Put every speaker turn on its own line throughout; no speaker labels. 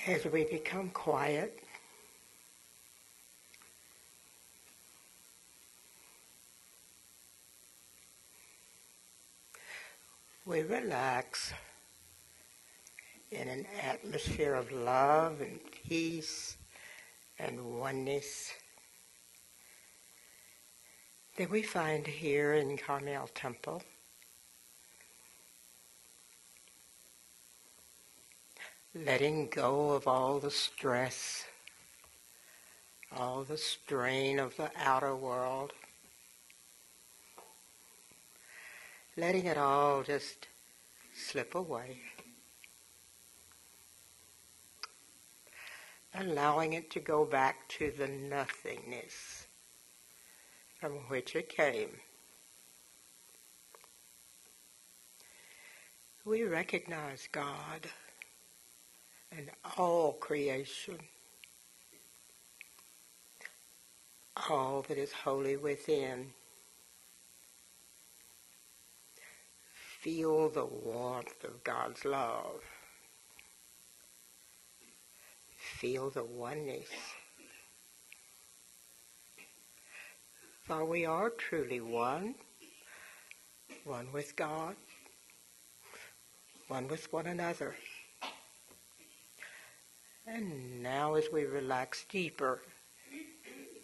As we become quiet, we relax in an atmosphere of love and peace and oneness that we find here in Carmel Temple. Letting go of all the stress, all the strain of the outer world. Letting it all just slip away. Allowing it to go back to the nothingness from which it came. We recognize God and all creation, all that is holy within. Feel the warmth of God's love. Feel the oneness. For we are truly one, one with God, one with one another. And now as we relax deeper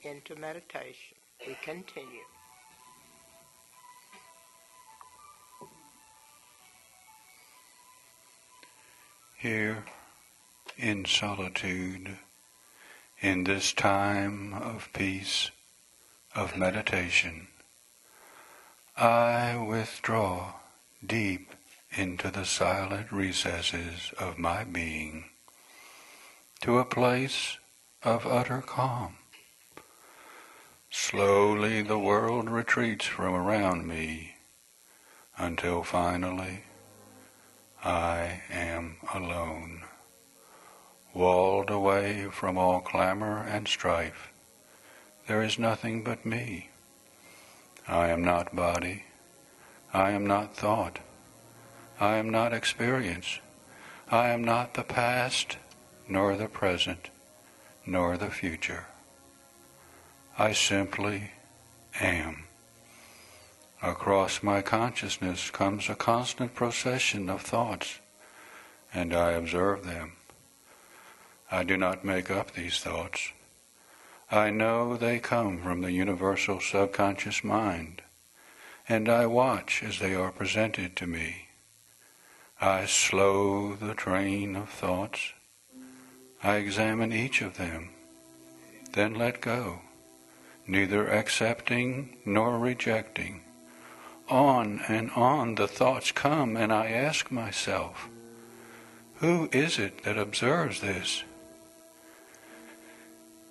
into meditation, we continue.
Here in solitude, in this time of peace, of meditation, I withdraw deep into the silent recesses of my being, to a place of utter calm. Slowly the world retreats from around me, until finally I am alone, walled away from all clamor and strife. There is nothing but me. I am not body. I am not thought. I am not experience. I am not the past, nor the present, nor the future. I simply am. Across my consciousness comes a constant procession of thoughts, and I observe them. I do not make up these thoughts. I know they come from the universal subconscious mind, and I watch as they are presented to me. I slow the train of thoughts. I examine each of them, then let go, neither accepting nor rejecting. On and on the thoughts come, and I ask myself, who is it that observes this?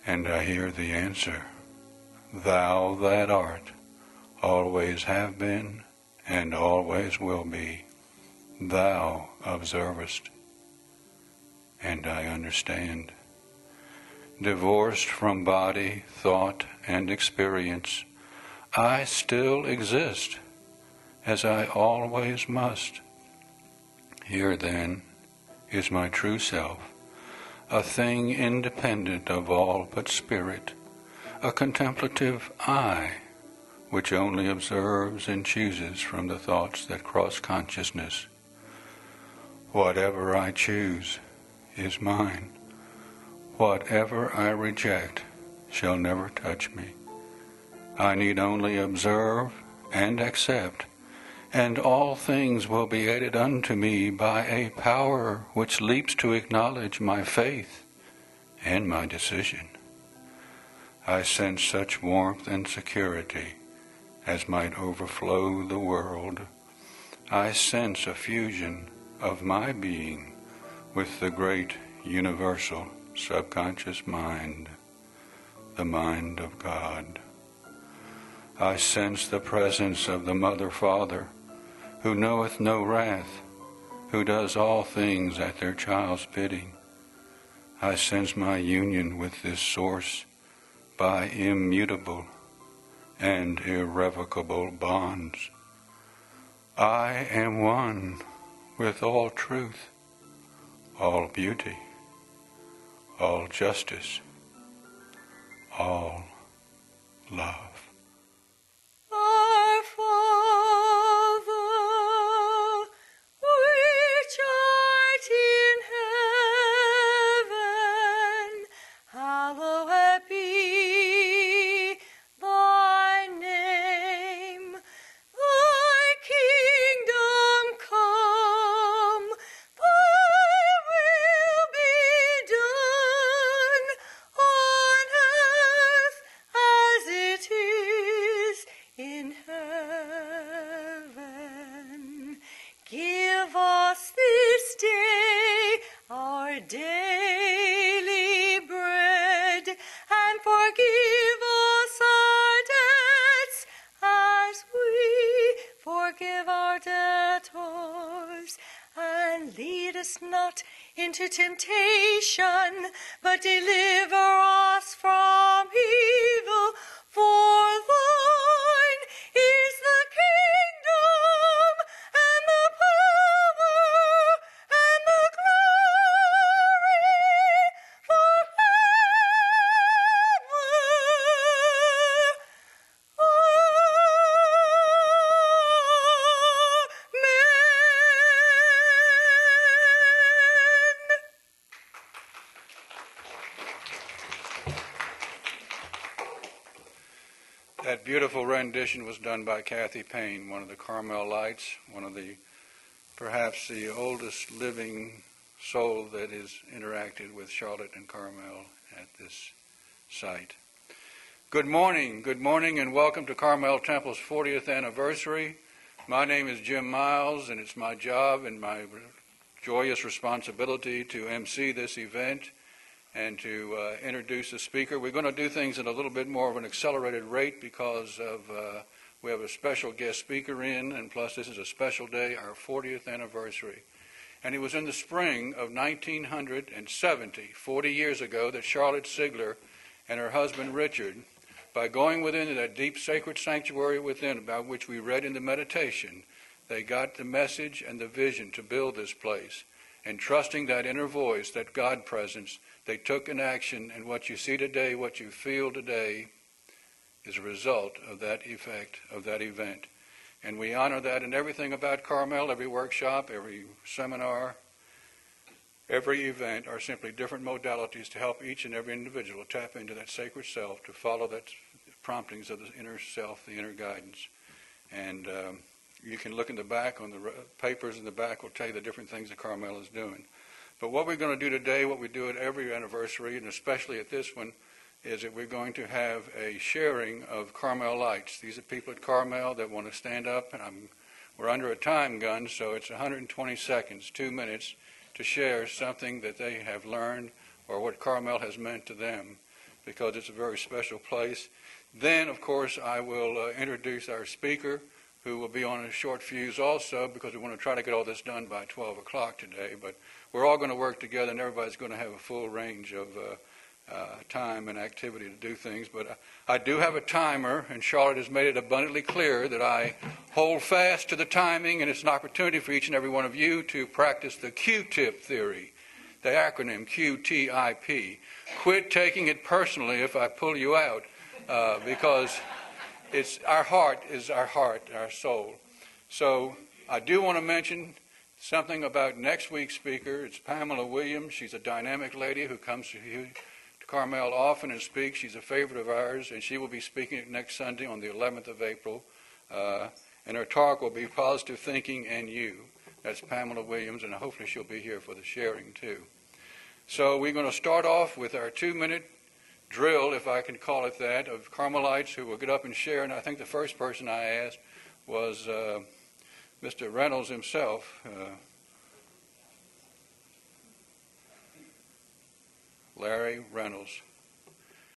And I hear the answer, Thou that art, always have been, and always will be. Thou observest. And I understand. Divorced from body, thought, and experience, I still exist, as I always must. Here, then, is my true self, a thing independent of all but spirit, a contemplative I, which only observes and chooses from the thoughts that cross consciousness. Whatever I choose is mine. Whatever I reject shall never touch me. I need only observe and accept, and all things will be added unto me by a power which leaps to acknowledge my faith and my decision. I sense such warmth and security as might overflow the world. I sense a fusion of my being with the great universal subconscious mind, the mind of God. I sense the presence of the Mother Father, who knoweth no wrath, who does all things at their child's bidding. I sense my union with this source by immutable and irrevocable bonds. I am one with all truth, all beauty, all justice, all love.
Our Father, which art in heaven, hallowed be thy name. Thy kingdom come, thy will be done on earth as it is in heaven. Give us this day our daily bread, and forgive us our debts as we forgive our debtors. And lead us not into temptation, but deliver us from evil. For thine is the kingdom, and the power, and the glory forever. Amen.
That beautiful rendition was done by Kathy Payne, one of the Carmel Lights, one of the perhaps the oldest living soul that has interacted with Charlotte and Carmel at this site. Good morning, and welcome to Carmel Temple's 40th anniversary. My name is Jim Miles, and it's my job and my joyous responsibility to MC this event and to introduce the speaker. We're going to do things at a little bit more of an accelerated rate because of we have a special guest speaker in, and plus this is a special day, our 40th anniversary. And it was in the spring of 1970, 40 years ago, that Charlotte Sigler and her husband Richard, by going within that deep sacred sanctuary within, about which we read in the meditation, they got the message and the vision to build this place. And trusting that inner voice, that God presence, they took an action, and what you see today, what you feel today, is a result of that effect, of that event. And we honor that in everything about Carmel, every workshop, every seminar, every event are simply different modalities to help each and every individual tap into that sacred self, to follow that promptings of the inner self, the inner guidance. And you can look in the back on the papers in the back will tell you the different things that Carmel is doing. But what we're going to do today, what we do at every anniversary, and especially at this one, is that we're going to have a sharing of Carmel Lights. These are people at Carmel that want to stand up, and we're under a time gun, so it's 120 seconds, 2 minutes, to share something that they have learned or what Carmel has meant to them, because it's a very special place. Then, of course, I will introduce our speaker, who will be on a short fuse also, because we want to try to get all this done by 12 o'clock today. But we're all going to work together, and everybody's going to have a full range of time and activity to do things. But I do have a timer, and Charlotte has made it abundantly clear that I hold fast to the timing, and it's an opportunity for each and every one of you to practice the Q-tip theory, the acronym QTIP. Quit taking it personally if I pull you out, because it's our heart, our soul. So I do want to mention something about next week's speaker. It's Pamela Williams. She's a dynamic lady who comes to Carmel often and speaks. She's a favorite of ours, and she will be speaking next Sunday on the 11th of April. And her talk will be Positive Thinking and You. That's Pamela Williams, and hopefully she'll be here for the sharing too. So we're going to start off with our 2-minute drill, if I can call it that, of Carmelites who will get up and share. And I think the first person I asked was Mr. Reynolds himself. Larry Reynolds.